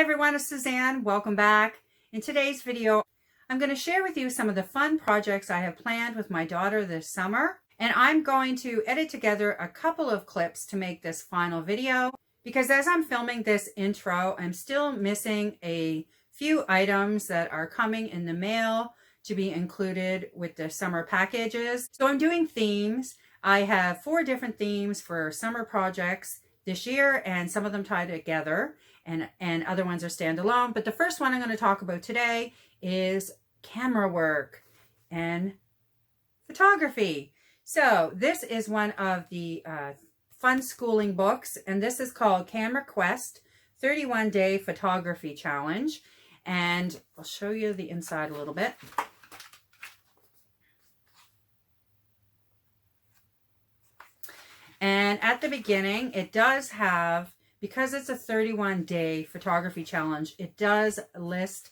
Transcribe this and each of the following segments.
everyone, it's Suzanne. Welcome back. In today's video, I'm going to share with you some of the fun projects I have planned with my daughter this summer. And I'm going to edit together a couple of clips to make this final video because as I'm filming this intro, I'm still missing a few items that are coming in the mail to be included with the summer packages. So I'm doing themes. I have 4 different themes for summer projects this year, and some of them tie together and other ones are standalone. But the first one I'm going to talk about today is camera work and photography. So this is one of the fun schooling books, and this is called Camera Quest 31-Day Photography Challenge. And I'll show you the inside a little bit. And at the beginning, it does have, because it's a 31-day photography challenge, it does list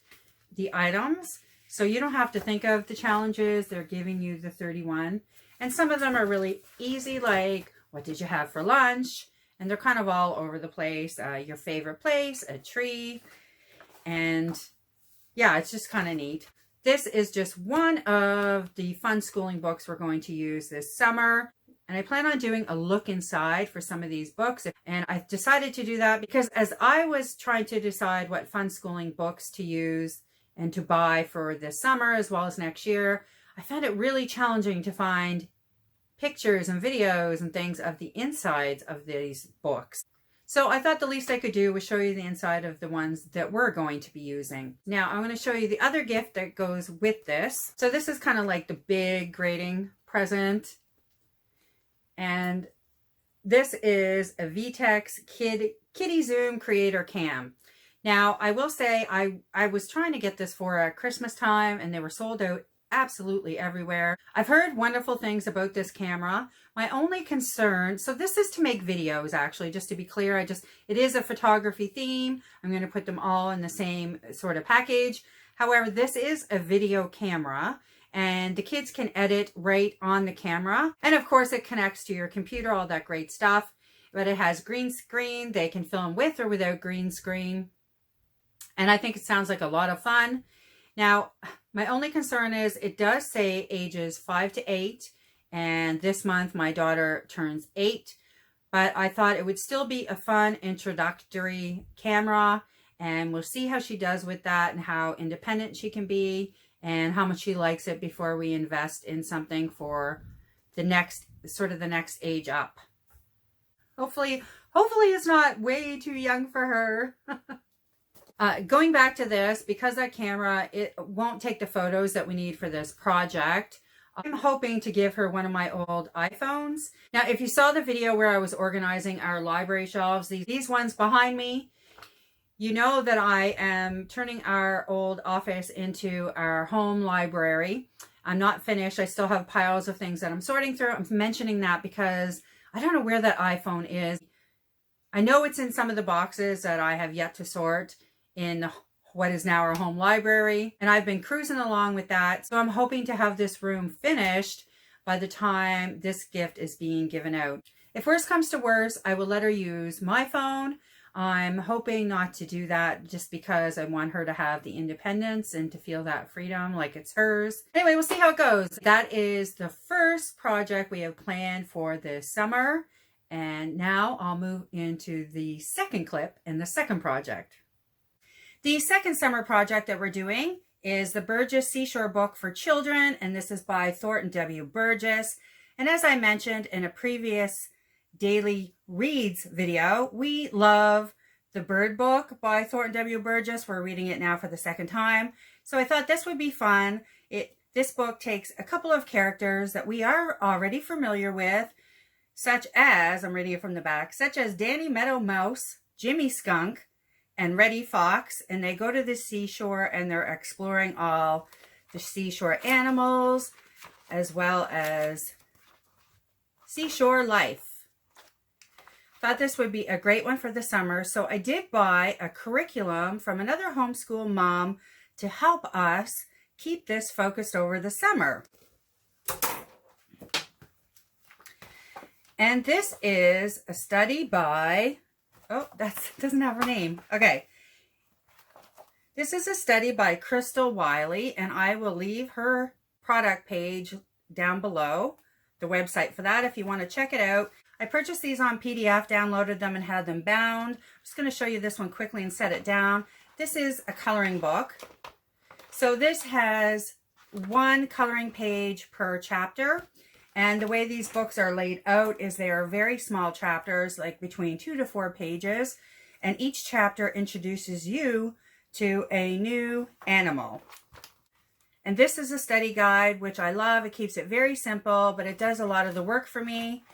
the items. So you don't have to think of the challenges. They're giving you the 31. And some of them are really easy, like, what did you have for lunch? And they're kind of all over the place. Your favorite place, a tree. And yeah, it's just kind of neat. This is just one of the fun schooling books we're going to use this summer. And I plan on doing a look inside for some of these books. And I decided to do that because as I was trying to decide what fun schooling books to use and to buy for this summer as well as next year, I found it really challenging to find pictures and videos and things of the insides of these books. So I thought the least I could do was show you the inside of the ones that we're going to be using. Now I'm going to show you the other gift that goes with this. So this is kind of like the big grading present. And this is a VTEX Kitty Zoom Creator Cam. Now, I will say I was trying to get this for Christmas time and they were sold out absolutely everywhere. I've heard wonderful things about this camera. My only concern, so this is to make videos actually, just to be clear, it is a photography theme. I'm going to put them all in the same sort of package. However, this is a video camera. And the kids can edit right on the camera. And of course it connects to your computer, all that great stuff. But it has green screen. They can film with or without green screen. And I think it sounds like a lot of fun. Now, my only concern is it does say ages 5 to 8. And this month my daughter turns 8. But I thought it would still be a fun introductory camera. And we'll see how she does with that and how independent she can be. And how much she likes it before we invest in something for the next, sort of the next age up. Hopefully it's not way too young for her. Going back to this, because that camera, it won't take the photos that we need for this project. I'm hoping to give her one of my old iPhones. Now, if you saw the video where I was organizing our library shelves, these ones behind me, you know that I am turning our old office into our home library. I'm not finished. I still have piles of things that I'm sorting through. I'm mentioning that because I don't know where that iPhone is. I know it's in some of the boxes that I have yet to sort in what is now our home library. And I've been cruising along with that. So I'm hoping to have this room finished by the time this gift is being given out. If worse comes to worse, I will let her use my phone. I'm hoping not to do that just because I want her to have the independence and to feel that freedom like it's hers. Anyway, we'll see how it goes. That is the first project we have planned for this summer. And now I'll move into the second clip and the second project. The second summer project that we're doing is the Burgess Seashore book for children. And this is by Thornton W. Burgess. And as I mentioned in a previous daily reads video, we love the Bird book by Thornton W. Burgess. We're reading it now for the second time. So I thought this would be fun. This book takes a couple of characters that we are already familiar with, such as, I'm reading it from the back, such as Danny Meadow Mouse, Jimmy Skunk, and Reddy Fox. And they go to the seashore and they're exploring all the seashore animals as well as seashore life. Thought this would be a great one for the summer. So I did buy a curriculum from another homeschool mom to help us keep this focused over the summer. And this is a study by, oh, that doesn't have her name. Okay. This is a study by Crystal Wiley, and I will leave her product page down below, the website for that if you want to check it out. I purchased these on PDF, downloaded them, and had them bound. I'm just going to show you this one quickly and set it down. This is a coloring book. So this has one coloring page per chapter. And the way these books are laid out is they are very small chapters, like between 2 to 4 pages. And each chapter introduces you to a new animal. And this is a study guide, which I love. It keeps it very simple, but it does a lot of the work for me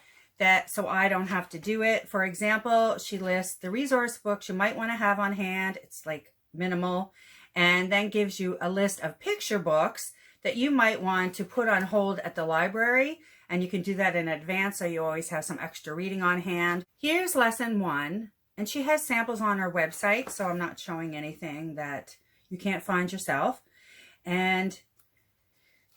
so I don't have to do it. For example, she lists the resource books you might want to have on hand. It's like minimal. And then gives you a list of picture books that you might want to put on hold at the library. And you can do that in advance, so you always have some extra reading on hand. Here's lesson 1. And she has samples on her website, so I'm not showing anything that you can't find yourself. And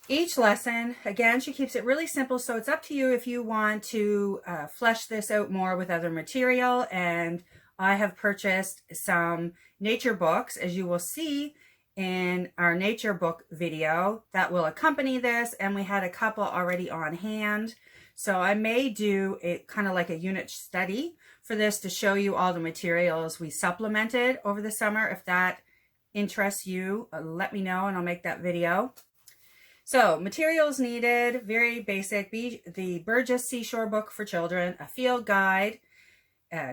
each lesson, again, she keeps it really simple, so it's up to you if you want to flesh this out more with other material. And I have purchased some nature books, as you will see in our nature book video, that will accompany this, and we had a couple already on hand. So I may do it kind of like a unit study for this to show you all the materials we supplemented over the summer. If that interests you, let me know and I'll make that video. So materials needed, very basic. The Burgess Seashore book for children, a field guide,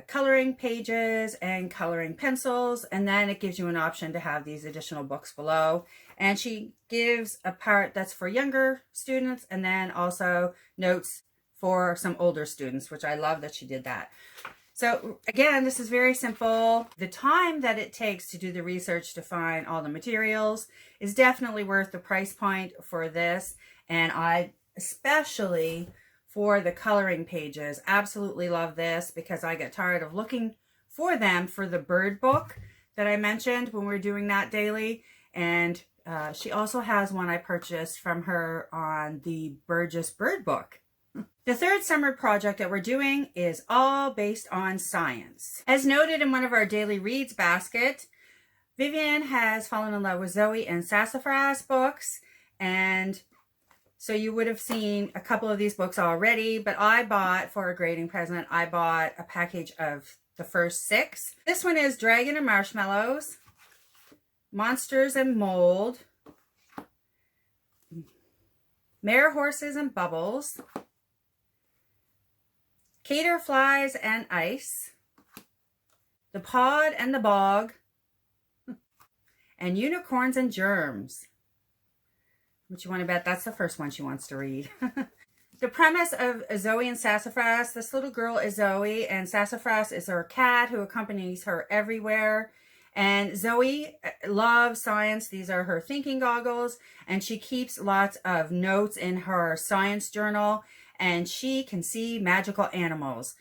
coloring pages and coloring pencils, and then it gives you an option to have these additional books below. And she gives a part that's for younger students, and then also notes for some older students, which I love that she did that. So again, this is very simple. The time that it takes to do the research to find all the materials is definitely worth the price point for this. And I especially for the coloring pages absolutely love this, because I get tired of looking for them for the bird book that I mentioned when we're doing that daily. And she also has one I purchased from her on the Burgess bird book. The third summer project that we're doing is all based on science. As noted in one of our daily reads basket, Vivian has fallen in love with Zoe and Sassafras books, and so you would have seen a couple of these books already, but I bought, for a grading present, I bought a package of the first 6. This one is Dragon and Marshmallows, Monsters and Mold, Mare Horses and Bubbles, Cater Flies and Ice, The Pod and the Bog, and Unicorns and Germs. What you want to bet that's the first one she wants to read. The premise of Zoe and Sassafras, this little girl is Zoe, and Sassafras is her cat who accompanies her everywhere. And Zoe loves science. These are her thinking goggles, and she keeps lots of notes in her science journal, and she can see magical animals.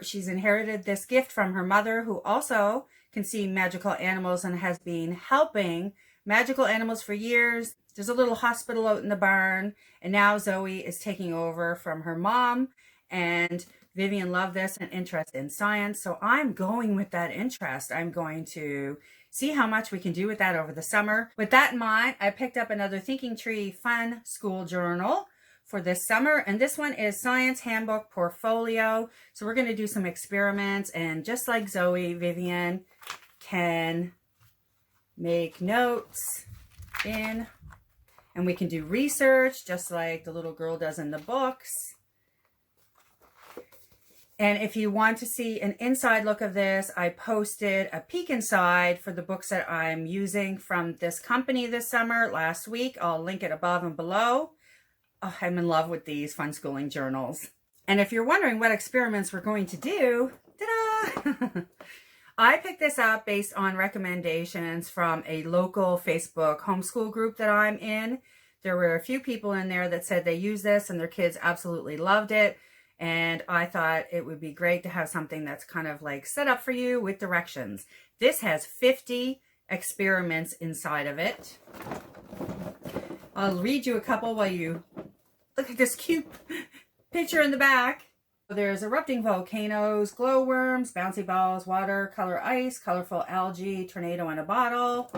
She's inherited this gift from her mother, who also can see magical animals and has been helping magical animals for years. There's a little hospital out in the barn, and now Zoe is taking over from her mom, and Vivian loved this and interest in science. So I'm going with that interest. I'm going to see how much we can do with that over the summer. With that in mind, I picked up another Thinking Tree Fun School Journal for this summer, and this one is Science Handbook Portfolio. So we're going to do some experiments, and just like Zoe, Vivian can make notes in, and we can do research just like the little girl does in the books. And if you want to see an inside look of this, I posted a peek inside for the books that I'm using from this company this summer last week. I'll link it above and below. Oh, I'm in love with these fun schooling journals. And if you're wondering what experiments we're going to do, ta-da! I picked this up based on recommendations from a local Facebook homeschool group that I'm in. There were a few people in there that said they use this and their kids absolutely loved it. And I thought it would be great to have something that's kind of like set up for you with directions. This has 50 experiments inside of it. I'll read you a couple while you look at this cute picture in the back. There's erupting volcanoes, glowworms, bouncy balls, watercolor ice, colorful algae, tornado in a bottle,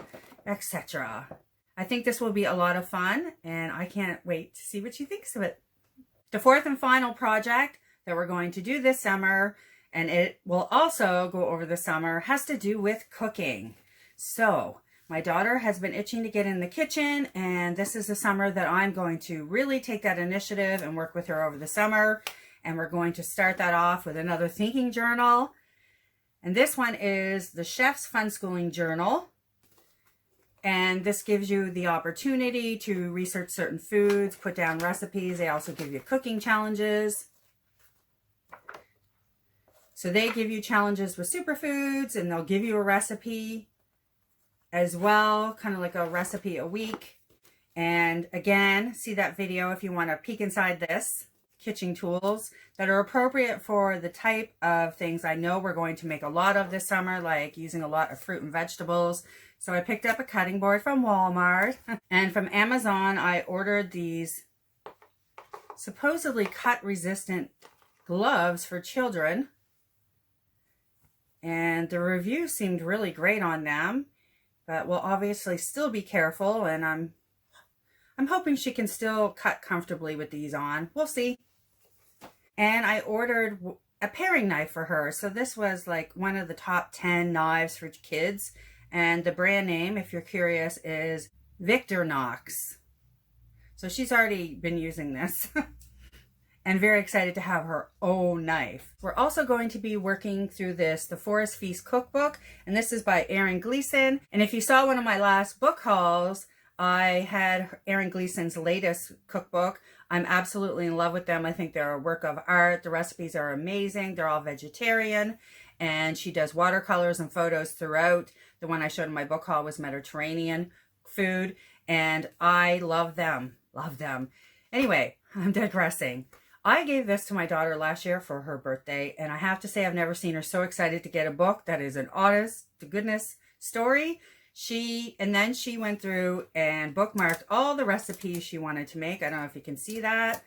etc. I think this will be a lot of fun, and I can't wait to see what she thinks of it. The fourth and final project that we're going to do this summer, and it will also go over the summer, has to do with cooking. So my daughter has been itching to get in the kitchen, and this is the summer that I'm going to really take that initiative and work with her over the summer. And we're going to start that off with another thinking journal. And this one is the Chef's Fun Schooling Journal. And this gives you the opportunity to research certain foods, put down recipes. They also give you cooking challenges. So they give you challenges with superfoods, and they'll give you a recipe as well, kind of like a recipe a week. And again, see that video if you want to peek inside this. Kitchen tools that are appropriate for the type of things I know we're going to make a lot of this summer, like using a lot of fruit and vegetables. So I picked up a cutting board from Walmart, and from Amazon I ordered these supposedly cut resistant gloves for children, and the review seemed really great on them, but we'll obviously still be careful, and I'm hoping she can still cut comfortably with these on. We'll see. And I ordered a paring knife for her. So this was like one of the top 10 knives for kids. And the brand name, if you're curious, is Victorinox. So she's already been using this. And very excited to have her own knife. We're also going to be working through this, the Forest Feast Cookbook. And this is by Erin Gleason. And if you saw one of my last book hauls, I had Erin Gleason's latest cookbook. I'm absolutely in love with them. I think they're a work of art. The recipes are amazing. They're all vegetarian. And she does watercolors and photos throughout. The one I showed in my book haul was Mediterranean food. And I love them. Love them. Anyway, I'm digressing. I gave this to my daughter last year for her birthday. And I have to say I've never seen her so excited to get a book that is an honest to goodness story. And then she went through and bookmarked all the recipes she wanted to make. I don't know if you can see that.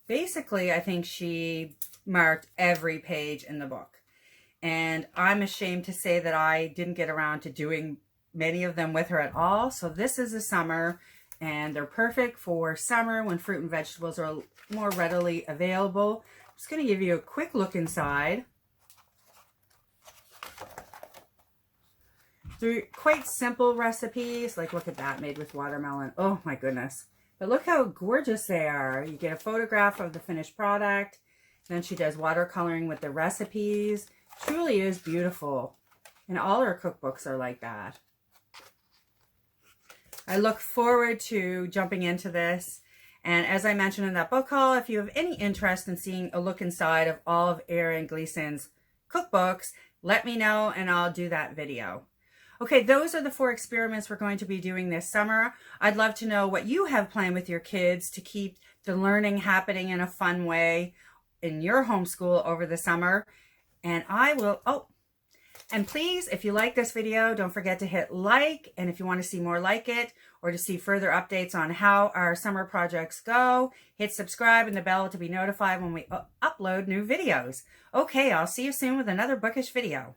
Basically, I think she marked every page in the book. And I'm ashamed to say that I didn't get around to doing many of them with her at all. So this is the summer, and they're perfect for summer when fruit and vegetables are more readily available. I'm just going to give you a quick look inside. They're quite simple recipes. Like, look at that, made with watermelon. Oh my goodness. But look how gorgeous they are. You get a photograph of the finished product. Then she does watercoloring with the recipes. Truly is beautiful. And all her cookbooks are like that. I look forward to jumping into this. And as I mentioned in that book haul, if you have any interest in seeing a look inside of all of Erin Gleason's cookbooks, let me know and I'll do that video. Okay, those are the 4 experiments we're going to be doing this summer. I'd love to know what you have planned with your kids to keep the learning happening in a fun way in your homeschool over the summer. And and please, if you like this video, don't forget to hit like. And if you want to see more like it, or to see further updates on how our summer projects go, hit subscribe and the bell to be notified when we upload new videos. Okay, I'll see you soon with another bookish video.